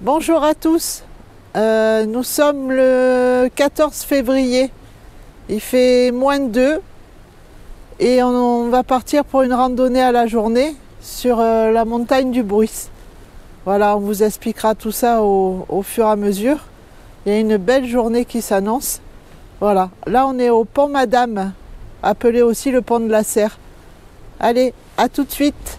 Bonjour à tous, nous sommes le 14 février, il fait -2 et on va partir pour une randonnée à la journée sur la montagne du Bruys. Voilà, on vous expliquera tout ça au fur et à mesure. Il y a une belle journée qui s'annonce. Voilà, là on est au pont Madame, appelé aussi le pont de la Serre. Allez, à tout de suite.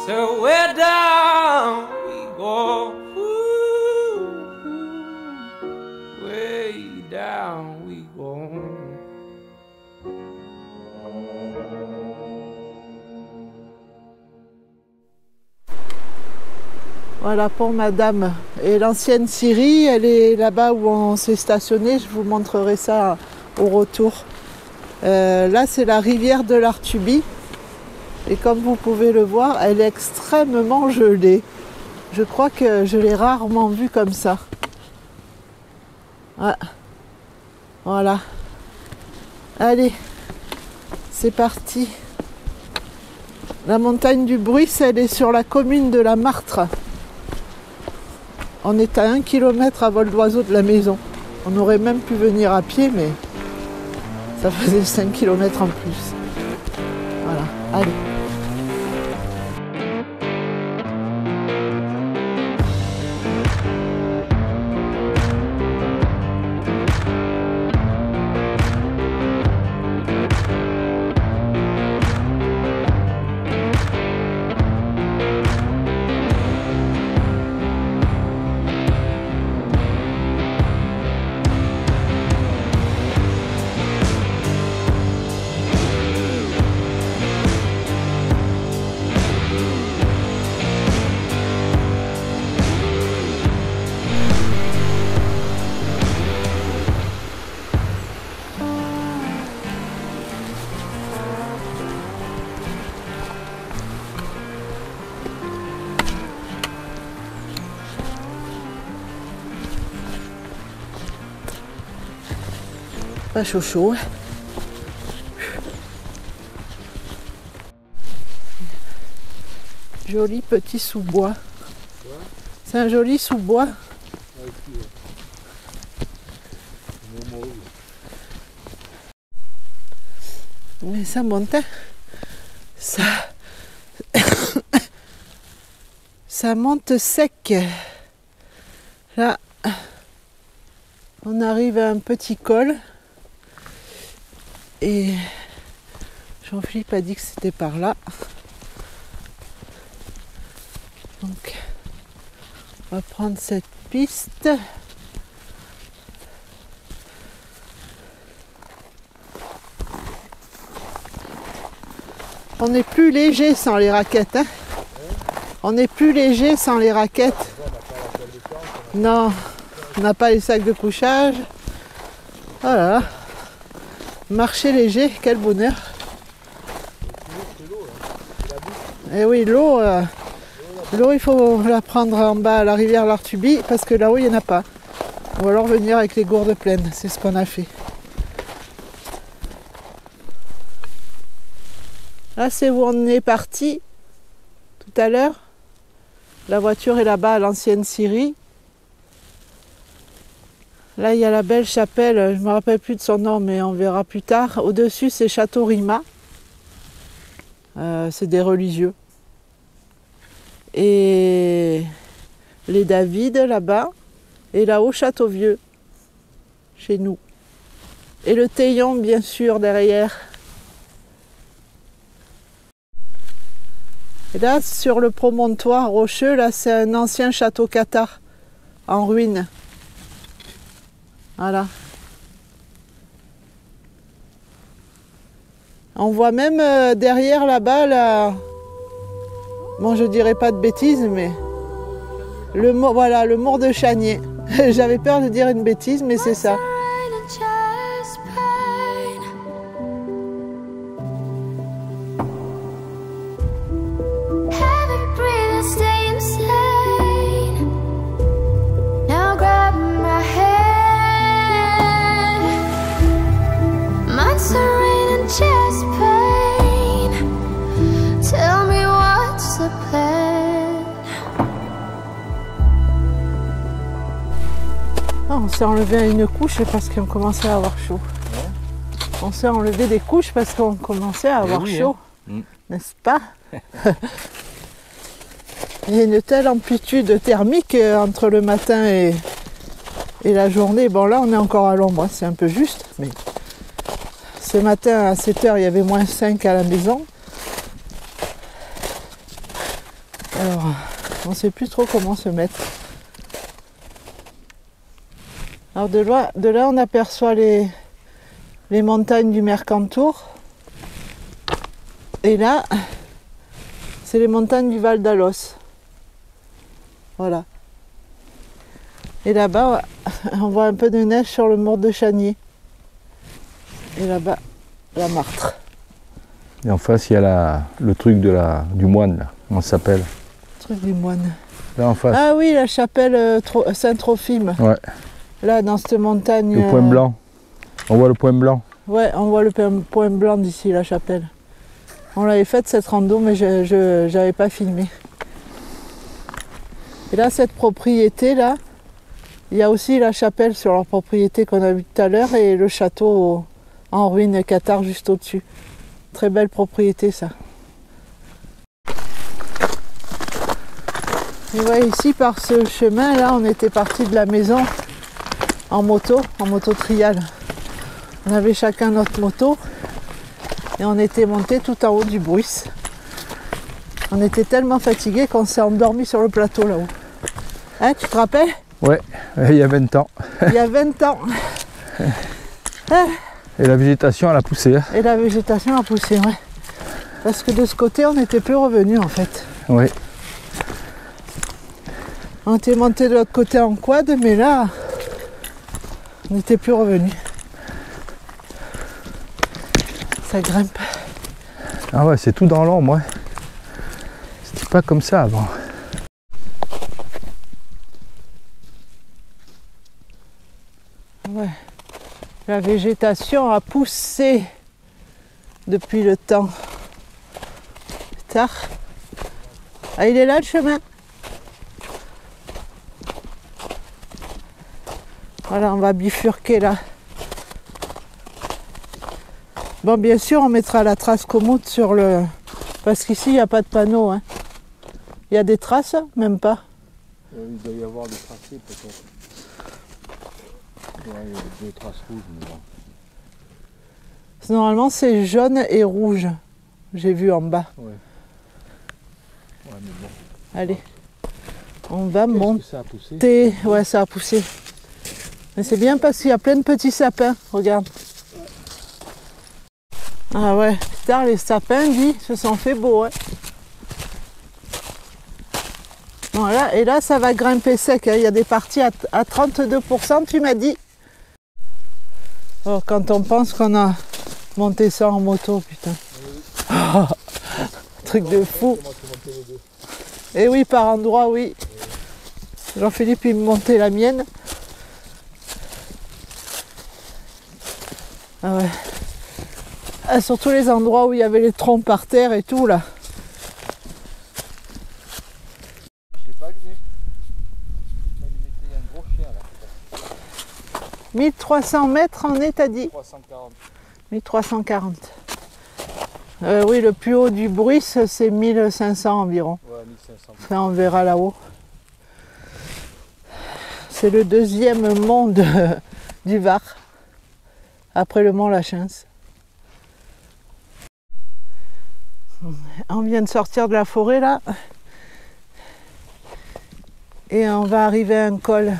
So we're down we go, way down we go. Voilà pour Madame. Et l'ancienne Syrie, elle est là-bas où on s'est stationné. Je vous montrerai ça au retour. Là, c'est la rivière de l'Artuby. Et comme vous pouvez le voir, elle est extrêmement gelée. Je crois que je l'ai rarement vue comme ça. Ouais. Voilà. Allez, c'est parti. La montagne du Bruys, elle est sur la commune de la Martre. On est à 1 km à vol d'oiseau de la maison. On aurait même pu venir à pied, mais ça faisait 5 km en plus. Voilà, allez. Pas chaud chaud. Joli petit sous-bois. C'est un joli sous-bois. Mais ça monte. Ça... ça monte sec. Là, on arrive à un petit col. Et Jean-Philippe a dit que c'était par là. Donc, on va prendre cette piste. On est plus léger sans les raquettes. Hein. On est plus léger sans les raquettes. Non, on n'a pas les sacs de couchage. Voilà. Marcher léger, quel bonheur. Et oui, l'eau, il faut la prendre en bas à la rivière l'Artuby parce que là-haut, il n'y en a pas. Ou alors venir avec les gourdes pleines, c'est ce qu'on a fait. Là, c'est où on est parti tout à l'heure. La voiture est là-bas à l'ancienne Syrie. Là, il y a la belle chapelle, je ne me rappelle plus de son nom, mais on verra plus tard. Au-dessus, c'est Château Rima. C'est des religieux. Et les David, là-bas. Et là-haut, Château-Vieux, chez nous. Et le Théillon, bien sûr, derrière. Et là, sur le promontoire rocheux, là, c'est un ancien château cathare en ruine. Voilà. On voit même derrière là-bas, là... bon je dirais pas de bêtises, mais voilà, le Mort de Chanier. J'avais peur de dire une bêtise, mais c'est ça. On s'est enlevé une couche parce qu'on commençait à avoir chaud. Ouais. On s'est enlevé des couches parce qu'on commençait à avoir chaud, hein. N'est-ce pas? Il y a une telle amplitude thermique entre le matin et la journée. Bon là on est encore à l'ombre, hein, c'est un peu juste. Mais ce matin à 7 h il y avait -5 à la maison. Alors on ne sait plus trop comment se mettre. Alors de là on aperçoit les montagnes du Mercantour. Et là, c'est les montagnes du Val d'Alos. Voilà. Et là-bas, on voit un peu de neige sur le Mort de Chanier. Et là-bas, la Martre. Et en face, il y a le truc du moine, là. Comment ça s'appelle? Le truc du moine. Là en face. Ah oui, la chapelle Saint-Trophime. Ouais. Là, dans cette montagne... Le point blanc. On voit le point blanc. Ouais, on voit le point blanc d'ici, la chapelle. On l'avait faite cette rando, mais je n'avais pas filmé. Et là, cette propriété-là, il y a aussi la chapelle sur leur propriété qu'on a vu tout à l'heure et le château en ruine Cathare juste au-dessus. Très belle propriété, ça. Et ouais, ici, par ce chemin-là, on était parti de la maison en moto trial. On avait chacun notre moto et on était monté tout en haut du Bruys. On était tellement fatigués qu'on s'est endormi sur le plateau là-haut. Hein, tu te rappelles? Ouais, il y a 20 ans. Il y a 20 ans. Et la végétation elle a poussé. Hein. Et la végétation a poussé, ouais. Parce que de ce côté on n'était plus revenu en fait. Oui. On était monté de l'autre côté en quad, mais là, on n'était plus revenu. Ça grimpe. Ah ouais, c'est tout dans l'ombre. Ouais. C'était pas comme ça avant. Ouais. La végétation a poussé depuis le temps. Tard. Ah, il est là le chemin. Voilà, on va bifurquer là. Bon, bien sûr, on mettra la trace Komoot sur le... Parce qu'ici, il n'y a pas de panneau. Hein. Il y a des traces, même pas. Il doit y avoir des tracés peut-être. Ouais, il y a deux traces rouges. Mais bon. Normalement, c'est jaune et rouge. J'ai vu en bas. Ouais. Ouais, mais bon. Allez. On va monter. Ça a poussé. Ouais, ça a poussé. Mais c'est bien parce qu'il y a plein de petits sapins. Regarde. Ah ouais, putain, les sapins, se sont fait beaux. Hein. Voilà, et là, ça va grimper sec. Hein. Il y a des parties à 32%, tu m'as dit. Oh, quand on pense qu'on a monté ça en moto, putain. Oh, truc de fou. Et oui, par endroits, oui. Jean-Philippe, il me montait la mienne. Ah ouais. Ah, surtout les endroits où il y avait les troncs par terre et tout là. Je l'ai pas allumé. Il y a un gros chien là. 1300 mètres en est, t'as dit? 340. 1340. Oui, le plus haut du Bruys, c'est 1500 environ. Ouais, 1500. Enfin, on verra là-haut. C'est le deuxième mont du Var, après le mont Lachance. On vient de sortir de la forêt là et on va arriver à un col.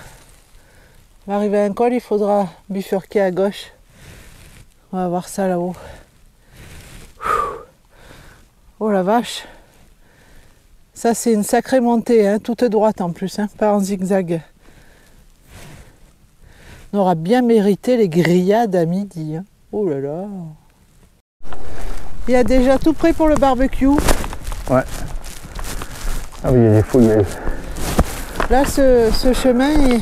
Il faudra bifurquer à gauche. On va voir ça là-haut. Oh la vache. Ça c'est une sacrée montée, hein, toute droite en plus, hein, pas en zigzag. On aura bien mérité les grillades à midi. Hein. Oh là là. Il y a déjà tout prêt pour le barbecue. Ouais. Ah oui, il faut y aller. Là, ce chemin,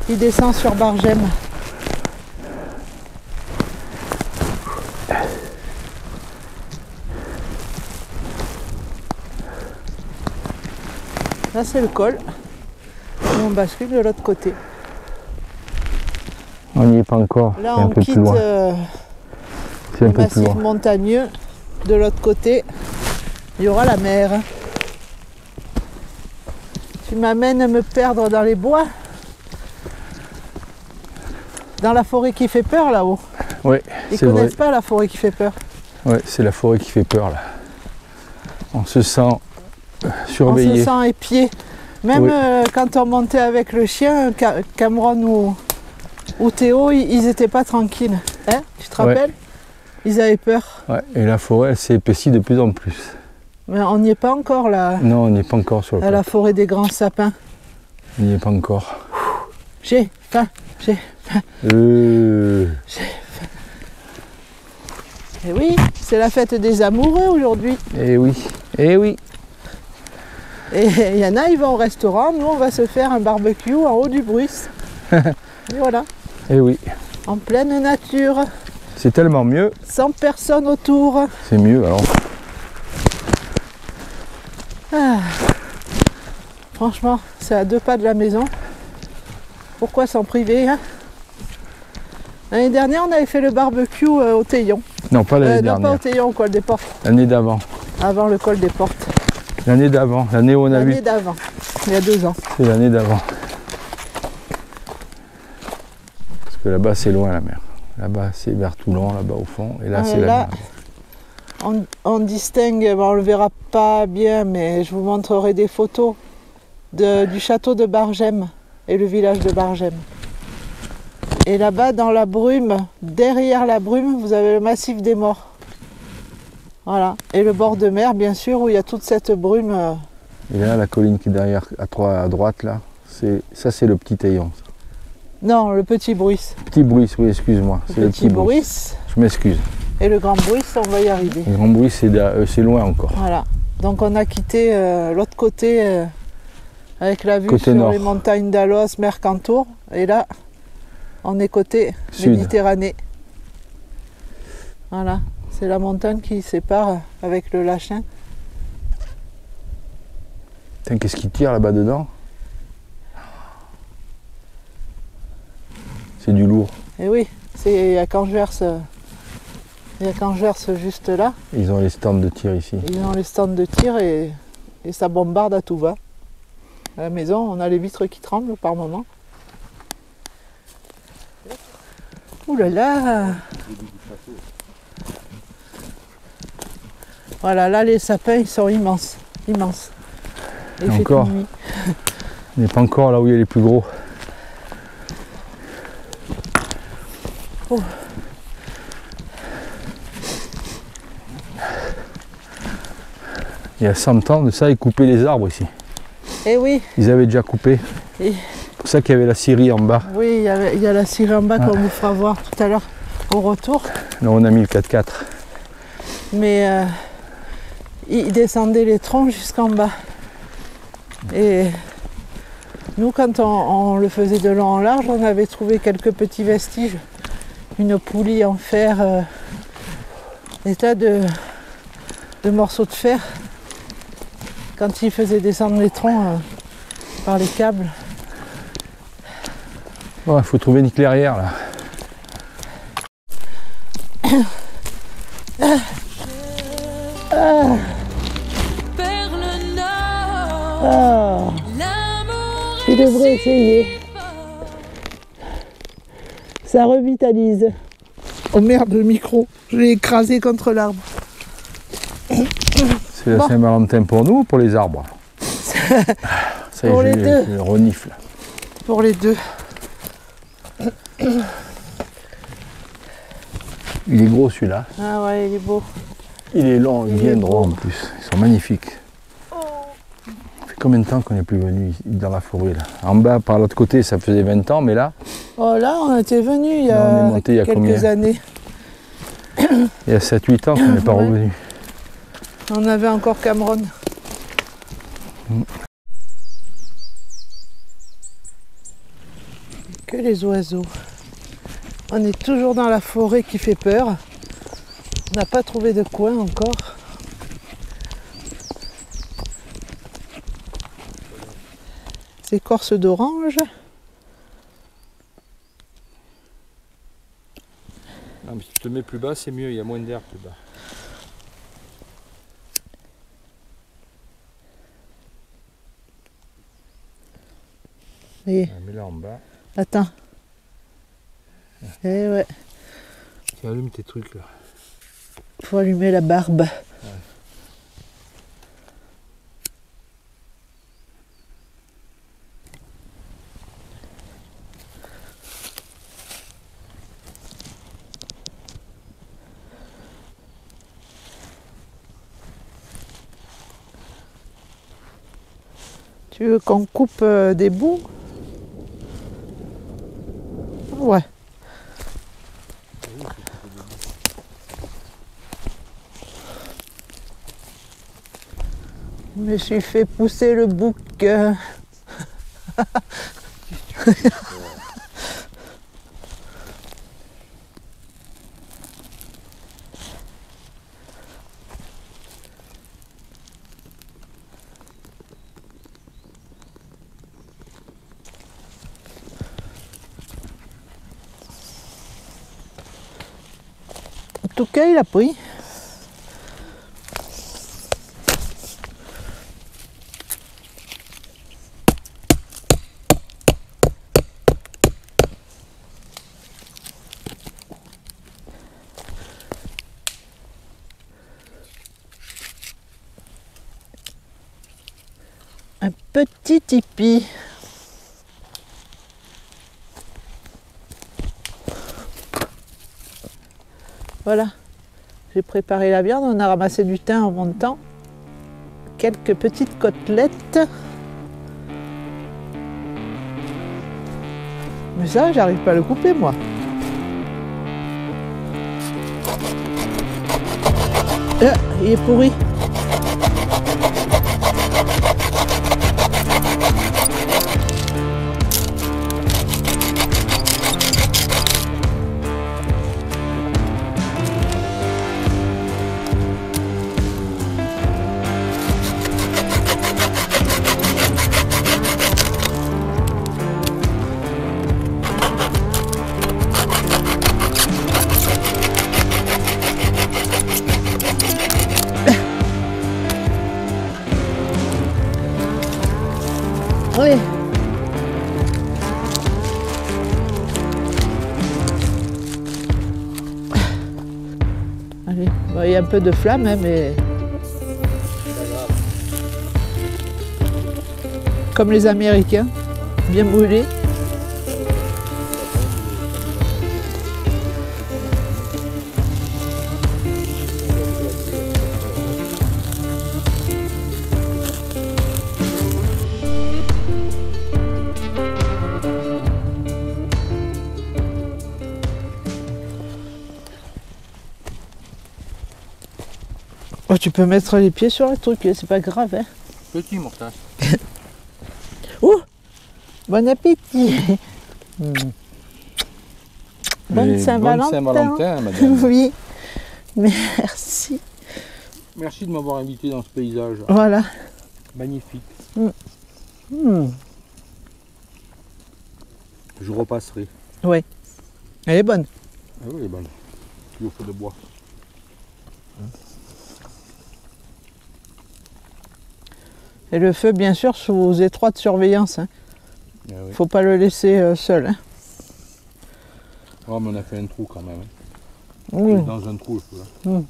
il descend sur Bargem. Là, c'est le col. Et on bascule de l'autre côté. On n'y est pas encore. Là, c'est un on peu quitte plus loin. C'est un le peu plus massif loin. montagneux. De l'autre côté, il y aura la mer. Tu m'amènes à me perdre dans les bois. Dans la forêt qui fait peur là-haut. Oui, Ils c'est vrai. connaissent pas la forêt qui fait peur. Ouais, c'est la forêt qui fait peur là. On se sent On surveillé. se sent épié. Même Oui. quand on montait avec le chien, Cameron ou Théo, ils n'étaient pas tranquilles. Hein, tu te Ouais. rappelles? Ils avaient peur. Ouais, et la forêt, elle s'est épaissie de plus en plus. Mais on n'y est pas encore là, Non, on n'y est pas encore sur le à la plateau. forêt des grands sapins. On n'y est pas encore. J'ai faim, j'ai faim. Et oui, c'est la fête des amoureux aujourd'hui. Eh oui, eh oui. Et il y en a, ils vont au restaurant. Nous, on va se faire un barbecue en haut du Bruce. Et voilà, Eh oui. en pleine nature, C'est tellement mieux. sans personne autour. C'est mieux alors. Ah. Franchement, c'est à 2 pas de la maison. Pourquoi s'en priver, hein? L'année dernière, on avait fait le barbecue au Théillon. Non, pas l'année Non, pas au dernière. Théillon, au col des Portes. L'année d'avant. Avant le col des Portes. L'année d'avant. L'année où on a vu. L'année d'avant, il y a 2 ans. C'est l'année d'avant. Parce que là-bas, c'est loin la mer. Là-bas, c'est vers Toulon, là-bas au fond. Et là, Ah, c'est la là, mer. on distingue, bon, on le verra pas bien, mais je vous montrerai des photos du château de Bargem et le village de Bargem. Et là-bas, dans la brume, derrière la brume, vous avez le massif des Morts. Voilà. Et le bord de mer, bien sûr, où il y a toute cette brume. Et là, la colline qui est derrière, à droite, là, ça, c'est le petit Théillon. Non, le petit Bruce. Petit Bruce, oui, excuse-moi. C'est le petit Bruce. Bruce Je m'excuse. et le grand Bruce, on va y arriver. Le grand Bruce, c'est loin encore. Voilà. Donc on a quitté l'autre côté avec la vue Côté sur nord. les montagnes d'Alos, Mercantour. Et là, on est côté Sud. Méditerranée. Voilà. C'est la montagne qui sépare avec le Lachin. Putain, qu'est-ce qui tire là-bas dedans? C'est du lourd. Et oui, il y a Cangers juste là. Ils ont les stands de tir ici. Ils ont les stands de tir et ça bombarde à tout va. À la maison, on a les vitres qui tremblent par moment. Ouh là là! Voilà, là les sapins ils sont immenses, immenses. Et il fait Encore. toute nuit. On n'est pas encore là où il y a les plus gros. Oh. Il y a 100 ans de ça, ils coupaient les arbres ici. Eh oui, Ils avaient déjà coupé. Et- C'est pour ça qu'il y avait la scierie en bas. oui, il y a la scierie en bas Ouais. qu'on vous fera voir tout à l'heure au retour. Là, on a mis le 4x4. Mais ils descendaient les troncs jusqu'en bas. Et nous, quand on le faisait de long en large, on avait trouvé quelques petits vestiges. Une poulie en fer, des tas de morceaux de fer. Quand ils faisaient descendre les troncs par les câbles. Il faut trouver une clairière là. Vers le nord, Ah, l'amour tu devrais essayer. Ça revitalise. Oh merde, le micro. Je l'ai écrasé contre l'arbre. C'est la Bon. Saint-Valentin pour nous ou pour les arbres? Ça y est, Pour les je deux. je renifle. Pour les deux. Il est gros celui-là. Ah ouais, il est beau. Il est long, bien droit en plus. Ils sont magnifiques. Ça fait combien de temps qu'on n'est plus venu dans la forêt là? En bas, par l'autre côté, ça faisait 20 ans, mais là, Oh là, on était venu il y Là, on est a monté il y a quelques combien? années. il y a 7-8 ans qu'on n'est pas Ouais. revenu. On avait encore Cameron. Que les oiseaux. On est toujours dans la forêt qui fait peur. On n'a pas trouvé de coin encore. Écorce d'orange. Non, mais si tu te mets plus bas, c'est mieux, il y a moins d'air plus bas. Et Mais là en bas, attends. Eh ouais, tu allumes tes trucs là. faut allumer la barbe. Tu veux qu'on coupe des bouts? Ouais. Je me suis fait pousser le bouc. En tout cas, il a pris. Un petit tipi. Voilà, j'ai préparé la viande, on a ramassé du thym en montant. Quelques petites côtelettes. Mais ça, j'arrive pas à le couper moi. Ah, il est pourri. Oui. Allez, bon, il y a un peu de flamme, hein, mais... Comme les Américains, bien brûlés. Oh, tu peux mettre les pieds sur le truc, c'est pas grave, hein. Petit mortage. Oh, bon appétit. Bonne Saint-Valentin. Saint-Valentin, madame. Oui, merci. Merci de m'avoir invité dans ce paysage. Voilà. Magnifique. Hmm. Je repasserai. Ouais, elle est bonne. Ah oui, elle est bonne. Puis au feu de bois. Et le feu, bien sûr, sous étroite surveillance. Hein. Ah oui. Faut pas le laisser seul. Hein. Oh, mais on a fait un trou quand même. Hein. Oui. Il est dans un trou le feu. Hein.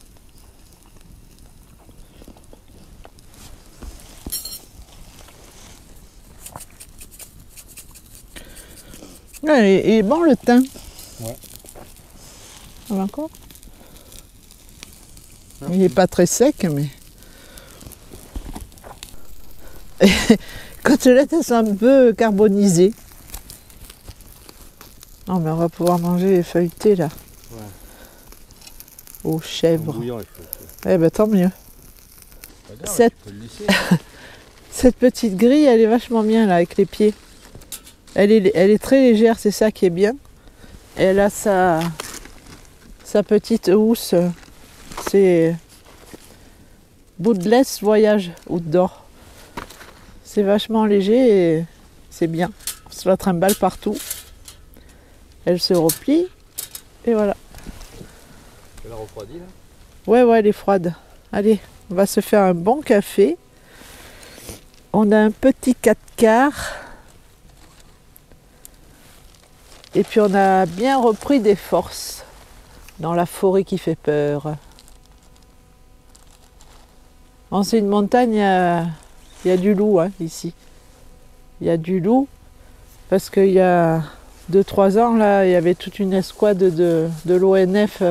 Ouais, il est bon le thym. Ouais. On a encore? Ah Il n'est pas très sec, mais... Côtelettes, elles sont un peu carbonisées. Non, mais on va pouvoir manger les feuilletés, là. Ouais. Aux chèvres. Bouillant, il faut. Eh ben, tant mieux. Regarde, Cette- tu peux le laisser. Cette petite grille, elle est vachement bien, là, avec les pieds. Elle est très légère, c'est ça qui est bien. Et elle a sa petite housse. C'est Bootless Voyage Outdoor. C'est vachement léger et c'est bien. On se la trimballe partout. Elle se replie et voilà. Tu l'as refroidi là? Ouais, elle est froide. Allez, on va se faire un bon café. On a un petit 4 quarts. Et puis on a bien repris des forces dans la forêt qui fait peur. Bon, c'est une montagne, il y a du loup hein, ici. Il y a du loup parce qu'il y a 2-3 ans, là, il y avait toute une escouade de l'ONF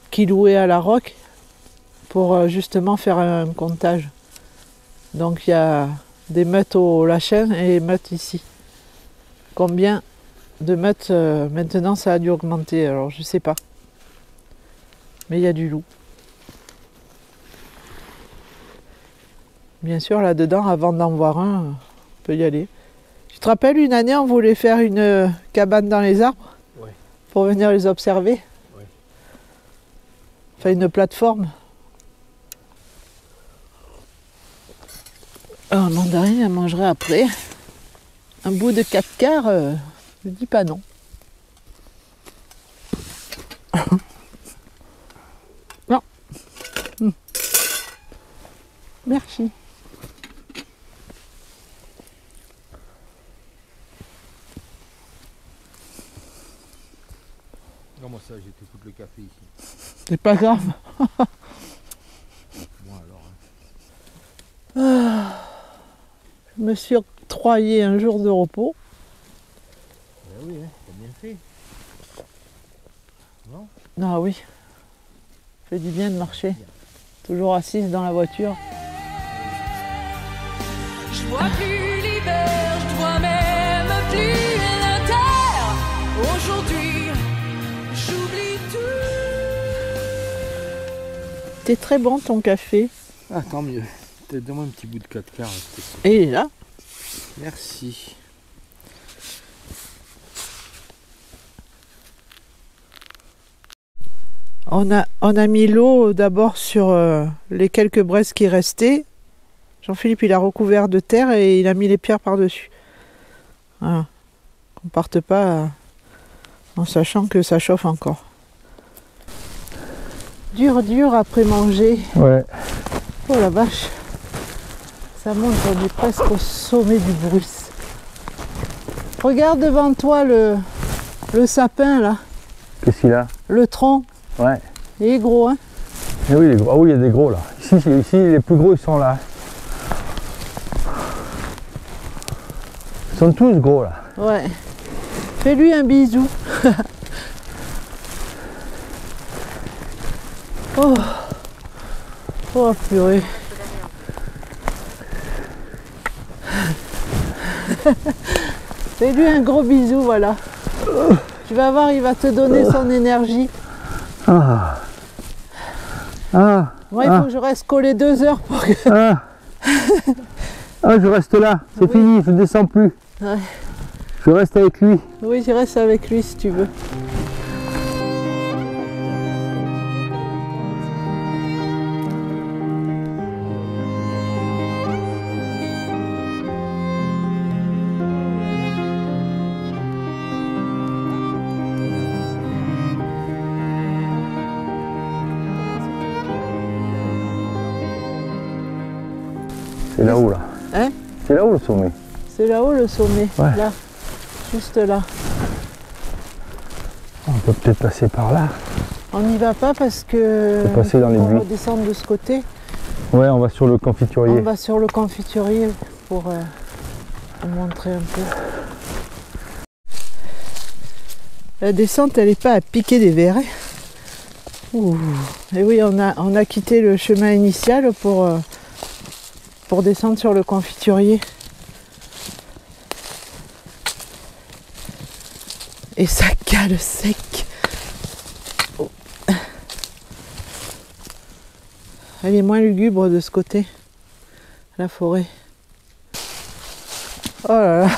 qui louait à la Roque pour justement faire un comptage. Donc il y a des meutes au Lachin et des meutes ici. Combien de meutes maintenant ça a dû augmenter, alors je sais pas. Mais il y a du loup. Bien sûr, là-dedans, avant d'en voir un, on peut y aller. Tu te rappelles, une année, on voulait faire une cabane dans les arbres? Oui. Pour venir les observer? Oui. Enfin, une plateforme. Un mandarine, elle mangerait après. Un bout de 4 quarts, je dis pas non. Non. Merci. Comment ça, j'ai tout le café ici? C'est pas grave. Moi alors. Je me suis octroyé un jour de repos. Ben oui, hein, t'as bien fait. Ah oui. Ça fait du bien de marcher. Toujours assise dans la voiture. Je vois plus l'hiver, je vois même plus la terre. Aujourd'hui, j'oublie tout. T'es très bon ton café. Ah, tant mieux. Donne-moi un petit bout de 4 quarts. Et il est là. Merci. On a mis l'eau d'abord sur les quelques braises qui restaient. Jean-Philippe, il a recouvert de terre et il a mis les pierres par-dessus. Voilà. Qu'on parte pas en sachant que ça chauffe encore. Dur après manger. Ouais. Oh la vache. Ça monte, on est presque au sommet du Bruce. Regarde devant toi le sapin là, Qu'est-ce qu'il a? le tronc. Ouais. Il est gros hein. Eh oui, il est gros. Ah oui, il y a des gros là. Ici, les plus gros, ils sont là. Ils sont tous gros là. Ouais. Fais-lui un bisou. Oh. Oh purée. Fais-lui un gros bisou, voilà. Tu vas voir, il va te donner son énergie. Ah. Ah. Moi, il faut que je reste collé 2 heures pour que... Ah. Ah, je reste là. C'est fini, je ne descends plus. Ouais. Je reste avec lui. Oui, je reste avec lui si tu veux. C'est là-haut là. Hein? C'est là-haut le sommet. C'est là-haut le sommet. Ouais. Là. Juste là. On peut peut-être passer par là. On n'y va pas parce que... Faut passer dans les on va buis. descendre de ce côté. Ouais, on va sur le On confiturier. va sur le confiturier pour vous montrer un peu. La descente, elle n'est pas à piquer des verres. Hein. Ouh. Et oui, on a quitté le chemin initial pour descendre sur le confiturier. Et ça cale sec. Oh. Elle est moins lugubre de ce côté, la forêt. Oh là là.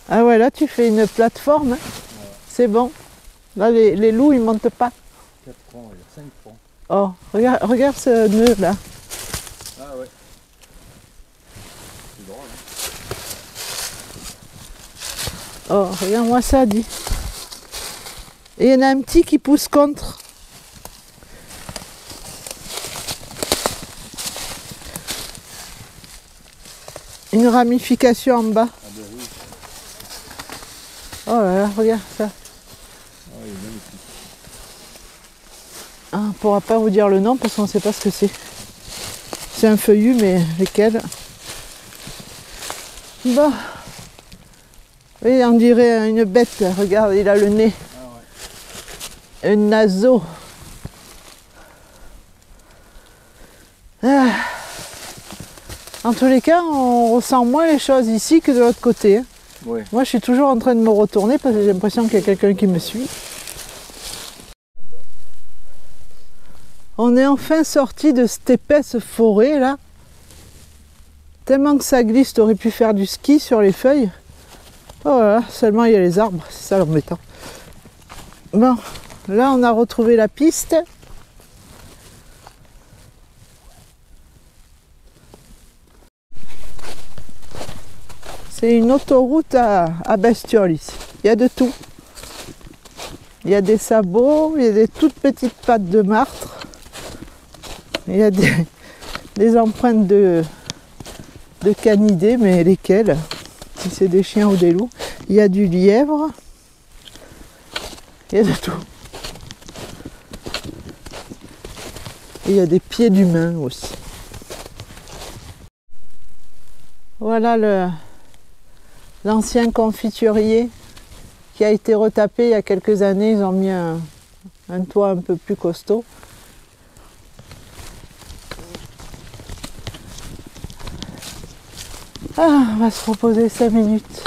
Ah ouais, là tu fais une plateforme, hein. C'est bon. Là les loups ils montent pas. 4 francs, il y a 5 francs. Oh, regarde ce nœud là. Ah ouais. C'est drôle, hein. Oh, regarde-moi ça, dit. Et il y en a un petit qui pousse contre. Une ramification en bas. Ah ben oui. Oh là là, regarde ça. Ah, il est magnifique. Ah, on ne pourra pas vous dire le nom parce qu'on ne sait pas ce que c'est. C'est un feuillu, mais lequel? Bon. Oui, on dirait une bête. Regarde, il a le nez. Ah ouais. Un naseau. Ah. En tous les cas, on ressent moins les choses ici que de l'autre côté. Hein. Ouais. Moi, je suis toujours en train de me retourner parce que j'ai l'impression qu'il y a quelqu'un qui me suit. On est enfin sorti de cette épaisse forêt là. Tellement que ça glisse, tu aurais pu faire du ski sur les feuilles. Oh là là, seulement il y a les arbres, c'est ça l'embêtant. Bon, là on a retrouvé la piste. C'est une autoroute à bestioles ici. Il y a de tout. Il y a des sabots, il y a des toutes petites pattes de martre. Il y a des empreintes de canidés, mais lesquelles? Si c'est des chiens ou des loups. Il y a du lièvre. Il y a de tout. Et il y a des pieds d'humains aussi. Voilà l'ancien confiturier qui a été retapé il y a quelques années. Ils ont mis un toit un peu plus costaud. Ah, on va se reposer 5 minutes.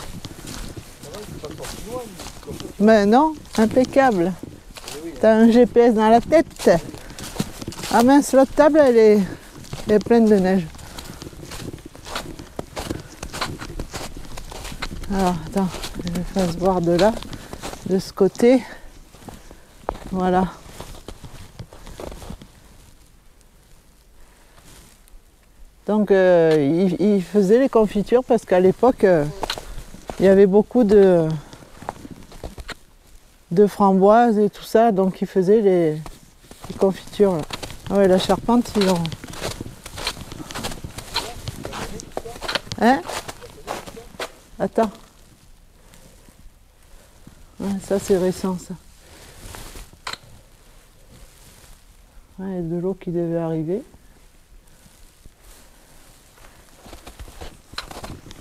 Mais non, impeccable. T'as un GPS dans la tête. Ah mince, l'autre table, elle est pleine de neige. Alors, attends, je vais faire se voir de là, de ce côté. Voilà. Donc, il faisait les confitures parce qu'à l'époque, il y avait beaucoup de framboises et tout ça, donc il faisait les confitures. Là. Ah ouais, la charpente, ils ont... Hein? Attends. Ouais, ça, c'est récent, ça. Ouais, il y a de l'eau qui devait arriver.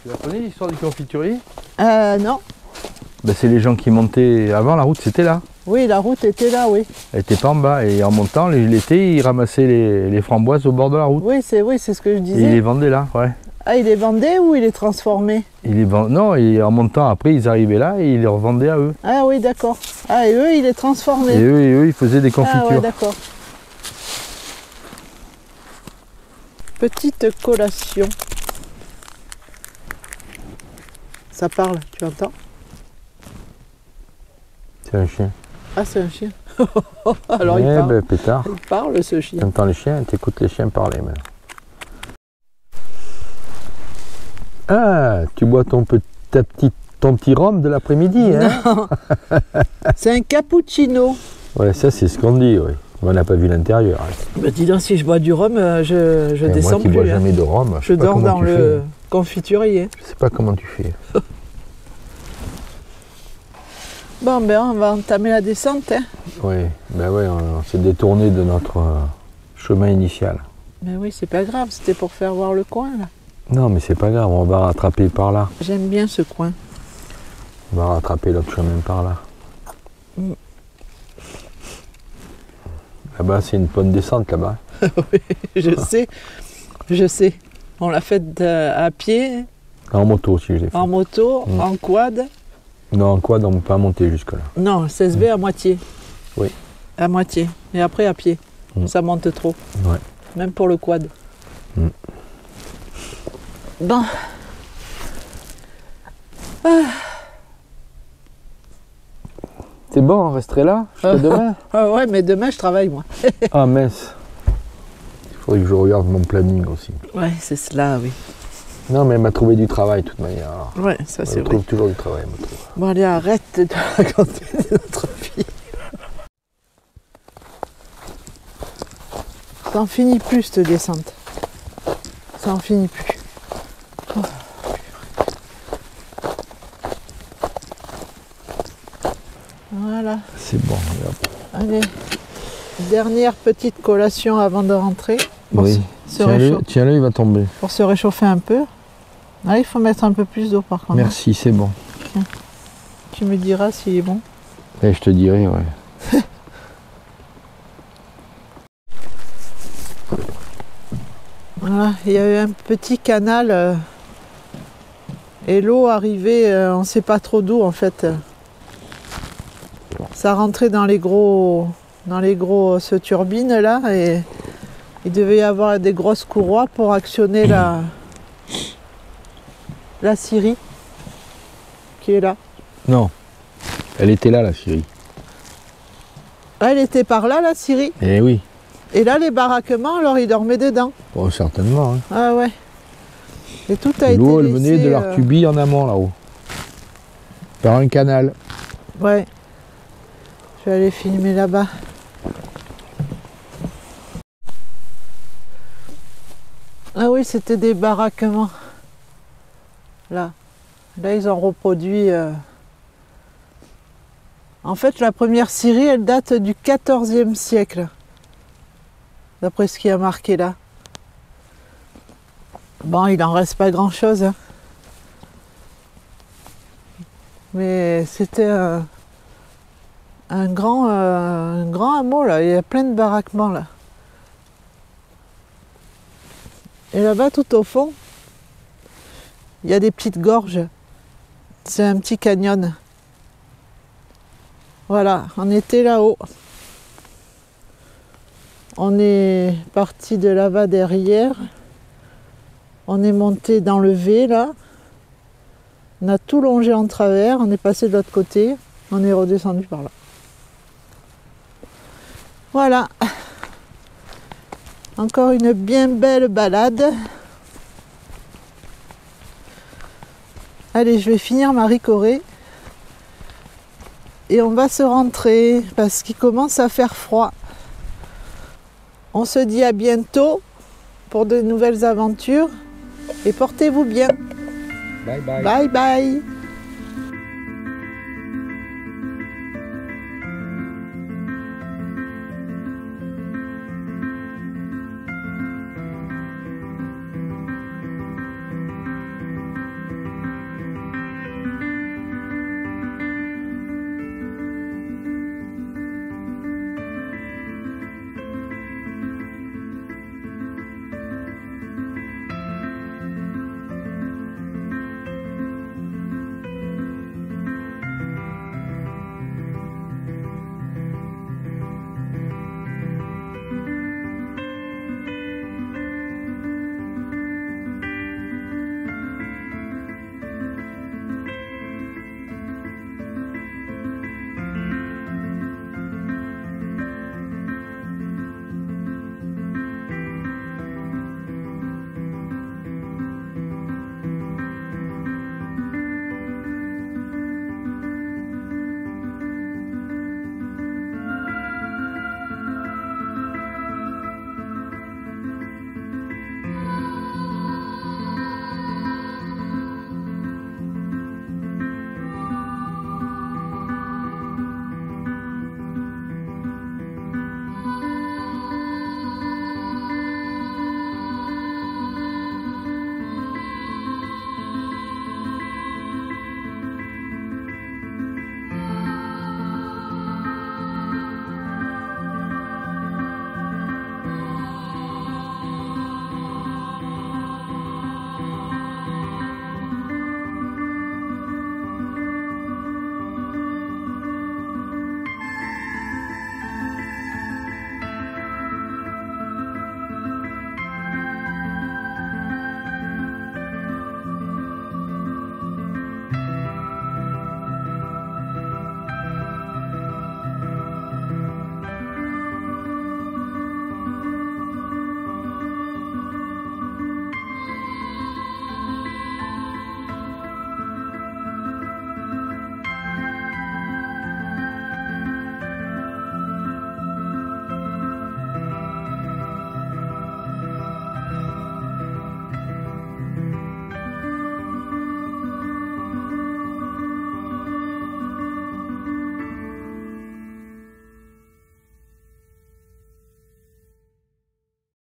Tu la connais l'histoire du confiturier? Non. Ben, c'est les gens qui montaient. Avant la route c'était là. Oui, la route était là, oui. Elle était pas en bas et en montant l'été ils ramassaient les framboises au bord de la route. Oui, c'est ce que je Et disais. ils les vendaient là, ouais. Ah, il les vendait ou il les transformait? Non, et en montant après ils arrivaient là et ils les revendaient à eux. Ah oui, d'accord. Ah, et eux, ils les transformaient. Et eux ils faisaient des confitures. Ah ouais, d'accord. Petite collation. Ça parle, tu entends? C'est un chien. Ah, c'est un chien. Alors il Eh parle. ben pétard. Il parle, ce chien. T'entends les chiens, t'écoutes les chiens parler maintenant. Ah, tu bois ton petit rhum de l'après-midi, hein? Non. C'est un cappuccino. Ouais, ça c'est ce qu'on dit, oui. On n'a pas vu l'intérieur. Hein. Bah, dis donc, si je bois du rhum, je Et descends moi qui plus. bois Hein. jamais de rhum, Je sais pas dors comment dans tu le fais. confiturier. Je sais pas comment tu fais. Bon, ben on va entamer la descente. Hein. Oui, ben ouais, on s'est détourné de notre chemin initial. Mais oui, c'est pas grave, c'était pour faire voir le coin là. Non, mais c'est pas grave, on va rattraper par là. J'aime bien ce coin. On va rattraper l'autre chemin par là. Là-bas, c'est une bonne descente là-bas. Oui, je sais. On l'a fait à pied, En moto aussi, je l'ai fait. en moto, en quad. Non, en quad, on ne peut pas monter jusque-là. Non, CSV à moitié. Oui. À moitié. Et après à pied. Ça monte trop. Ouais. Même pour le quad. Mm. Bon. C'est bon, on resterait là jusqu'à demain. Ah ouais, mais demain je travaille moi. Ah mince. Il faudrait que je regarde mon planning aussi. Ouais, c'est cela, oui. Non, mais elle m'a trouvé du travail de toute manière. Alors, Ouais, ça elle c'est me vrai. trouve toujours du travail, elle me trouve. Bon allez, arrête de raconter notre vie. Ça en finit plus cette descente. Ça en finit plus. Oh. Voilà. C'est bon, regarde. Allez. Dernière petite collation avant de rentrer. Pour Oui. se réchauffer- Tiens-le, il va tomber. pour se réchauffer un peu. Ah, il faut mettre un peu plus d'eau par contre. Merci, c'est bon. Tu me diras s'il est bon. Et je te dirai, ouais. Voilà, il y a eu un petit canal et l'eau arrivait, on ne sait pas trop d'où en fait. Ça rentrait dans les grosses turbines là et il devait y avoir des grosses courroies pour actionner la scierie qui est là. Non. Elle était là, la Syrie. Ah, elle était par là la scierie. Eh oui. Et là les baraquements, alors ils dormaient dedans. Bon, certainement. Hein. Ah ouais. Et tout a été L'eau, elle laissé, venait de l'Artubie en amont, là-haut. Par un canal. Ouais. Je vais aller filmer là-bas. Ah oui, c'était des baraquements. Là. Là, ils ont reproduit. En fait, la première scierie, elle date du XIVe siècle. D'après ce qui a marqué là. Bon, il en reste pas grand-chose. Hein. Mais c'était un grand hameau là. Il y a plein de baraquements là. Et là-bas, tout au fond, il y a des petites gorges. C'est un petit canyon. Voilà, on était là-haut. On est parti de là-bas derrière. On est monté dans le V là. On a tout longé en travers. On est passé de l'autre côté. On est redescendu par là. Voilà. Encore une bien belle balade. Allez, je vais finir ma ricorée. Et on va se rentrer parce qu'il commence à faire froid. On se dit à bientôt pour de nouvelles aventures et portez-vous bien. Bye bye. Bye bye.